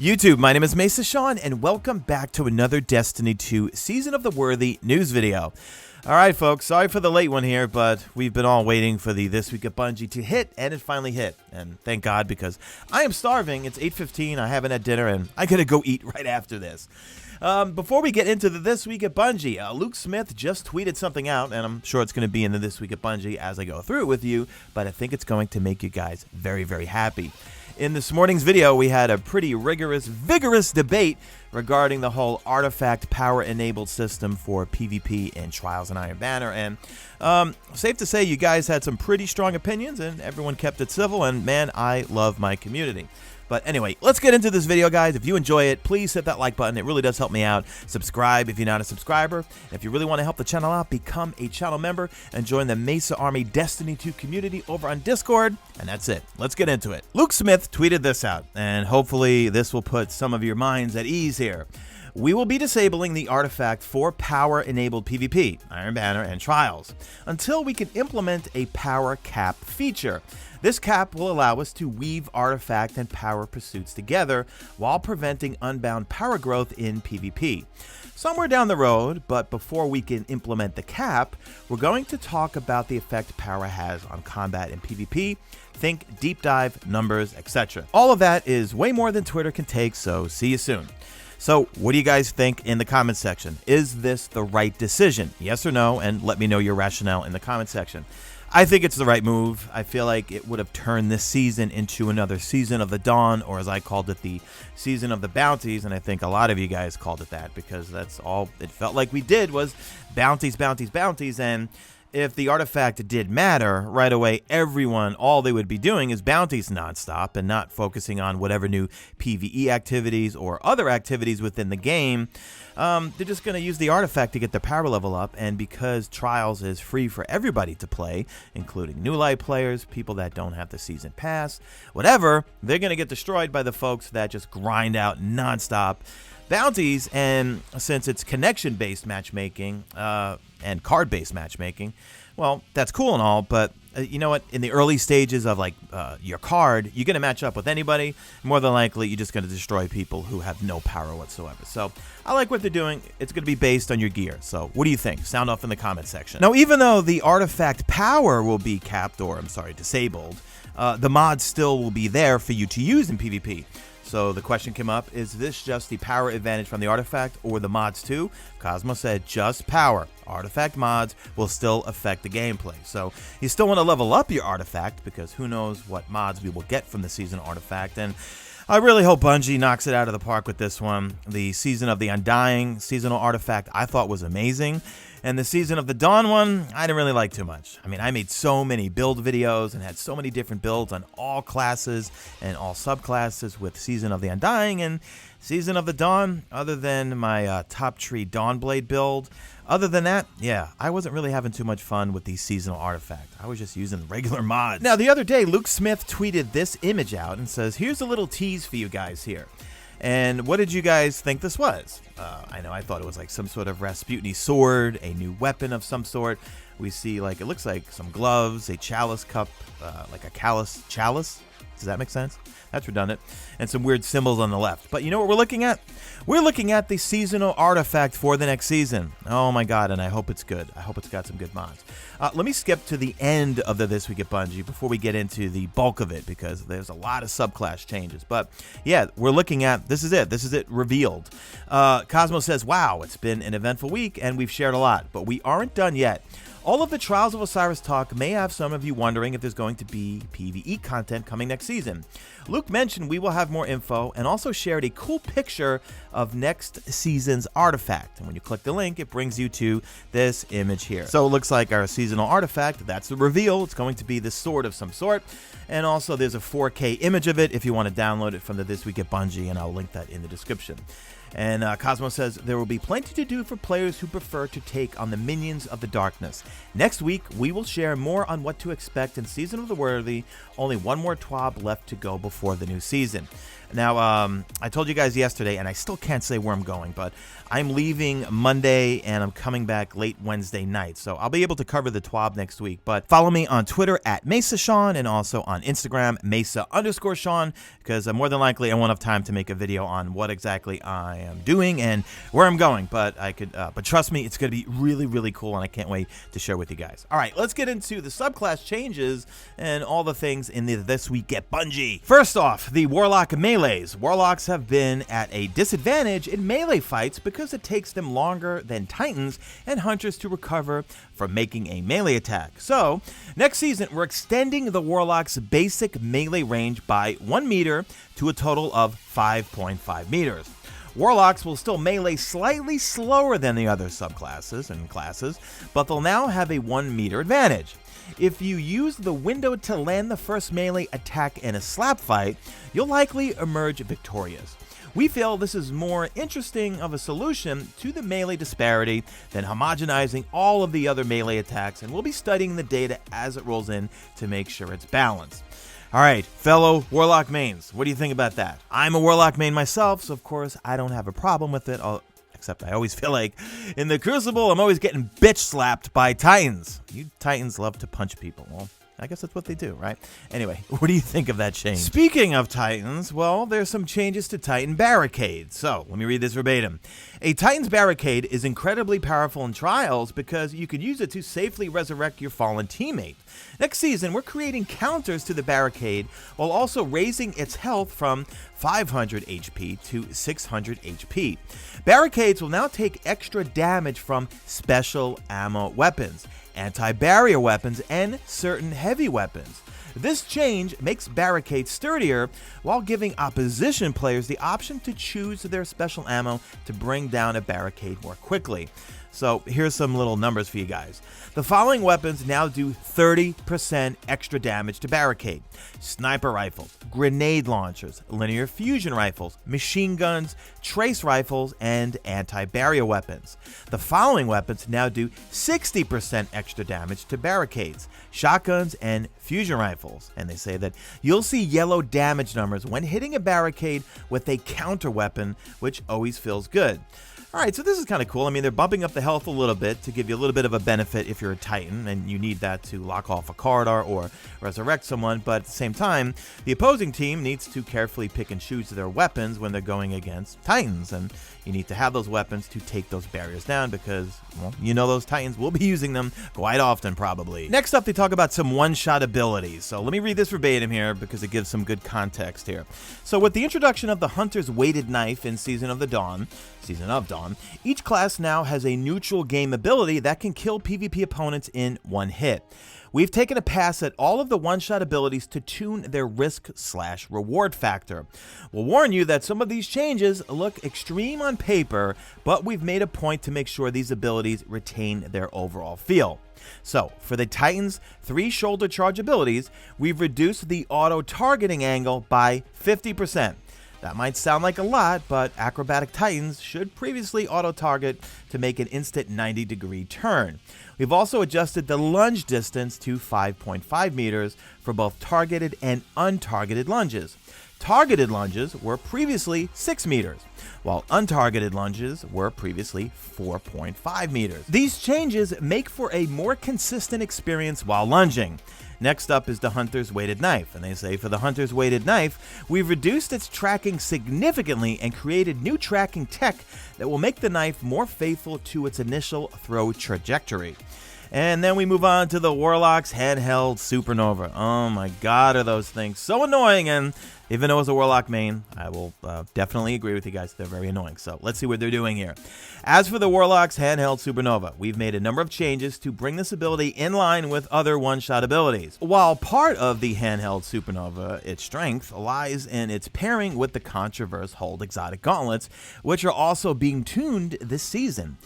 YouTube, my name is Mesa Sean, and welcome back to another Destiny 2 Season of the Worthy news video. Alright folks, sorry for the late one here, but we've been all waiting for the This Week at Bungie to hit, and it finally hit. And thank God, because I am starving. It's 8:15, I haven't had dinner, and I gotta go eat right after this. Before we get into the This Week at Bungie, Luke Smith just tweeted something out, and I'm sure it's going to be in the This Week at Bungie as I go through it with you, but I think it's going to make you guys very, very happy. In this morning's video, we had a pretty vigorous debate regarding the whole artifact power-enabled system for PvP in Trials and Iron Banner, and safe to say you guys had some pretty strong opinions, and everyone kept it civil, and man, I love my community. But anyway, let's get into this video, guys. If you enjoy it, please hit that like button. It really does help me out. Subscribe if you're not a subscriber. And if you really want to help the channel out, become a channel member and join the Mesa Army Destiny 2 community over on Discord. And that's it. Let's get into it. Luke Smith tweeted this out, and hopefully this will put some of your minds at ease here. We will be disabling the artifact for power-enabled PvP, Iron Banner, and Trials, until we can implement a power cap feature. This cap will allow us to weave artifact and power pursuits together while preventing unbound power growth in PvP. Somewhere down the road, but before we can implement the cap, we're going to talk about the effect power has on combat in PvP. Think deep dive, numbers, etc. All of that is way more than Twitter can take, so see you soon. So what do you guys think in the comment section? Is this the right decision? Yes or no? And let me know your rationale in the comment section. I think it's the right move. I feel like it would have turned this season into another Season of the Dawn, or as I called it, the Season of the Bounties, and I think a lot of you guys called it that because that's all it felt like we did was bounties, bounties, bounties, and if the artifact did matter, right away everyone, all they would be doing is bounties nonstop and not focusing on whatever new PvE activities or other activities within the game. They're just going to use the artifact to get their power level up, and because Trials is free for everybody to play, including new light players, people that don't have the season pass, whatever, they're going to get destroyed by the folks that just grind out nonstop bounties. And since it's connection-based matchmaking and card-based matchmaking, well, that's cool and all, but you know what? In the early stages of like your card, you're going to match up with anybody. More than likely, you're just going to destroy people who have no power whatsoever. So I like what they're doing. It's going to be based on your gear. So what do you think? Sound off in the comment section. Now, even though the artifact power will be capped, or I'm sorry, disabled, the mods still will be there for you to use in PvP. So the question came up, is this just the power advantage from the artifact or the mods too? Cosmo said just power. Artifact mods will still affect the gameplay. So you still want to level up your artifact because who knows what mods we will get from the season artifact. And I really hope Bungie knocks it out of the park with this one. The Season of the Undying seasonal artifact I thought was amazing. And the Season of the Dawn one, I didn't really like too much. I mean, I made so many build videos and had so many different builds on all classes and all subclasses with Season of the Undying and Season of the Dawn, other than my top tree Dawnblade build. Other than that, yeah, I wasn't really having too much fun with the seasonal artifact. I was just using regular mods. Now, the other day, Luke Smith tweeted this image out and says, here's a little tease for you guys here. And what did you guys think this was? I know I thought it was like some sort of Rasputin sword, a new weapon of some sort. We see like, it looks like some gloves, a chalice cup, like a chalice. Does that make sense? That's redundant. And some weird symbols on the left. But you know what we're looking at? We're looking at the seasonal artifact for the next season. Oh my god, and I hope it's good. I hope it's got some good mods. Let me skip to the end of the This Week at Bungie before we get into the bulk of it, because there's a lot of subclass changes. But yeah, we're looking at, this is it revealed. Cosmo says, wow, it's been an eventful week and we've shared a lot, but we aren't done yet. All of the Trials of Osiris talk may have some of you wondering if there's going to be PvE content coming next season. Luke mentioned we will have more info and also shared a cool picture of next season's artifact. And when you click the link, it brings you to this image here. So it looks like our seasonal artifact, that's the reveal. It's going to be this sword of some sort. And also there's a 4K image of it if you want to download it from the This Week at Bungie, and I'll link that in the description. And Cosmo says, there will be plenty to do for players who prefer to take on the minions of the darkness. Next week, we will share more on what to expect in Season of the Worthy. Only one more TWAB left to go before the new season. Now, I told you guys yesterday, and I still can't say where I'm going, but I'm leaving Monday, and I'm coming back late Wednesday night. So I'll be able to cover the TWAB next week. But follow me on Twitter at Mesa Sean, and also on Instagram, Mesa_Sean, because more than likely I won't have time to make a video on what exactly I am doing and where I'm going. But but trust me, it's going to be really, really cool, and I can't wait to share with you guys. All right, let's get into the subclass changes and all the things in the This Week at Bungie. First off, the Warlock melees. Warlocks have been at a disadvantage in melee fights because it takes them longer than Titans and Hunters to recover from making a melee attack. So, next season, we're extending the Warlock's basic melee range by 1 meter to a total of 5.5 meters. Warlocks will still melee slightly slower than the other subclasses and classes, but they'll now have a 1 meter advantage. If you use the window to land the first melee attack in a slap fight, you'll likely emerge victorious. We feel this is more interesting of a solution to the melee disparity than homogenizing all of the other melee attacks, and we'll be studying the data as it rolls in to make sure it's balanced. All right, fellow Warlock mains, what do you think about that? I'm a Warlock main myself, so of course I don't have a problem with it, except I always feel like in the Crucible I'm always getting bitch slapped by Titans. You Titans love to punch people. Well, I guess that's what they do, right? Anyway, what do you think of that change? Speaking of Titans, well, there's some changes to Titan Barricade. So, let me read this verbatim. A Titan's Barricade is incredibly powerful in Trials because you can use it to safely resurrect your fallen teammate. Next season, we're creating counters to the Barricade while also raising its health from 500 HP to 600 HP. Barricades will now take extra damage from special ammo weapons, anti-barrier weapons, and certain heavy weapons. This change makes barricades sturdier while giving opposition players the option to choose their special ammo to bring down a barricade more quickly. So here's some little numbers for you guys. The following weapons now do 30% extra damage to barricade: sniper rifles, grenade launchers, linear fusion rifles, machine guns, trace rifles, and anti-barrier weapons. The following weapons now do 60% extra damage to barricades: shotguns and fusion rifles. And they say that you'll see yellow damage numbers when hitting a barricade with a counter weapon, which always feels good. Alright, so this is kind of cool. I mean, they're bumping up the health a little bit to give you a little bit of a benefit if you're a Titan, and you need that to lock off a corridor or resurrect someone, but at the same time, the opposing team needs to carefully pick and choose their weapons when they're going against Titans, and you need to have those weapons to take those barriers down because, well, you know those Titans will be using them quite often, probably. Next up, they talk about some one-shot abilities. So let me read this verbatim here because it gives some good context here. So with the introduction of the Hunter's Weighted Knife in Season of Dawn, each class now has a neutral game ability that can kill PvP opponents in one hit. We've taken a pass at all of the one-shot abilities to tune their risk/reward factor. We'll warn you that some of these changes look extreme on paper, but we've made a point to make sure these abilities retain their overall feel. So, for the Titan's 3 shoulder charge abilities, we've reduced the auto-targeting angle by 50%. That might sound like a lot, but acrobatic Titans should previously auto-target to make an instant 90-degree turn. We've also adjusted the lunge distance to 5.5 meters for both targeted and untargeted lunges. Targeted lunges were previously 6 meters, while untargeted lunges were previously 4.5 meters. These changes make for a more consistent experience while lunging. Next up is the Hunter's Weighted Knife, and they say for the Hunter's Weighted Knife, we've reduced its tracking significantly and created new tracking tech that will make the knife more faithful to its initial throw trajectory. And then we move on to the Warlock's Handheld Supernova. Oh my god, are those things so annoying, and even though as a Warlock main, I will definitely agree with you guys, they're very annoying. So let's see what they're doing here. As for the Warlock's Handheld Supernova, we've made a number of changes to bring this ability in line with other one-shot abilities. While part of the Handheld Supernova, its strength lies in its pairing with the Controverse Hold Exotic Gauntlets, which are also being tuned this season.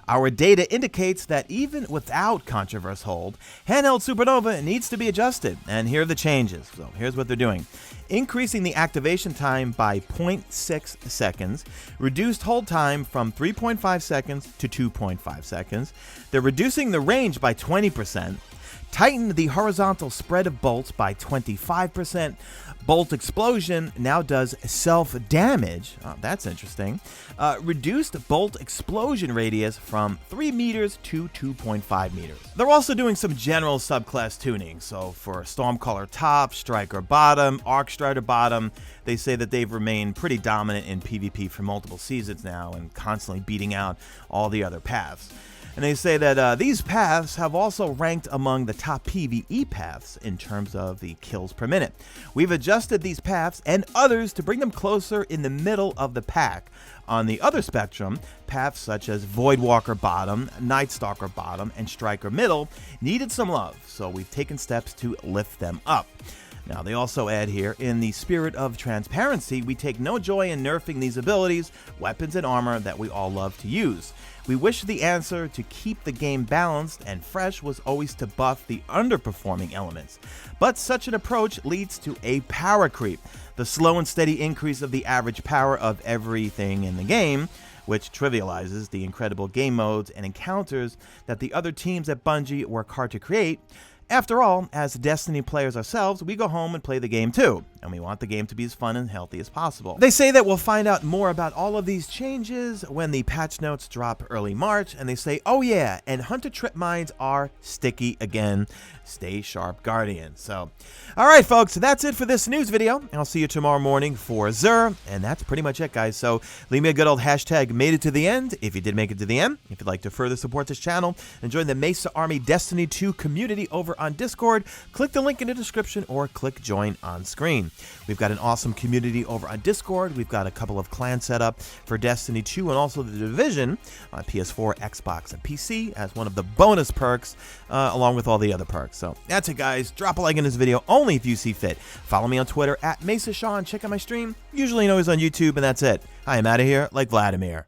Our data indicates that even without Controverse Hold, Handheld Supernova needs to be adjusted, and here are the changes. So here's what they're doing. Increasing the activation time by 0.6 seconds, reduced hold time from 3.5 seconds to 2.5 seconds. They're reducing the range by 20%, tightened the horizontal spread of bolts by 25%. Bolt explosion now does self-damage. Oh, that's interesting. Reduced bolt explosion radius from 3 meters to 2.5 meters. They're also doing some general subclass tuning. So for Stormcaller top, Striker bottom, Arc Strider bottom, they say that they've remained pretty dominant in PvP for multiple seasons now and constantly beating out all the other paths. And they say that these paths have also ranked among the top PvE paths in terms of the kills per minute. We've adjusted these paths and others to bring them closer in the middle of the pack. On the other spectrum, paths such as Voidwalker bottom, Nightstalker bottom, and Striker middle needed some love, so we've taken steps to lift them up. Now, they also add here, in the spirit of transparency, we take no joy in nerfing these abilities, weapons, and armor that we all love to use. We wish the answer to keep the game balanced and fresh was always to buff the underperforming elements. But such an approach leads to a power creep, the slow and steady increase of the average power of everything in the game, which trivializes the incredible game modes and encounters that the other teams at Bungie work hard to create. After all, as Destiny players ourselves, we go home and play the game too, and we want the game to be as fun and healthy as possible. They say that we'll find out more about all of these changes when the patch notes drop early March, and they say, oh yeah, and Hunter Trip mines are sticky again. Stay sharp, Guardian. So, alright folks, that's it for this news video. I'll see you tomorrow morning for Xur, and that's pretty much it, guys. So, leave me a good old hashtag made it to the end if you did make it to the end. If you'd like to further support this channel and join the Mesa Army Destiny 2 community over on Discord, click the link in the description or click join on screen. We've got an awesome community over on Discord. We've got a couple of clans set up for Destiny 2 and also the Division on PS4, Xbox, and PC as one of the bonus perks, along with all the other perks. So that's it, guys. Drop a like in this video only if you see fit. Follow me on Twitter at MesaSean. Check out my stream, usually always on YouTube, and that's it. I am out of here like Vladimir.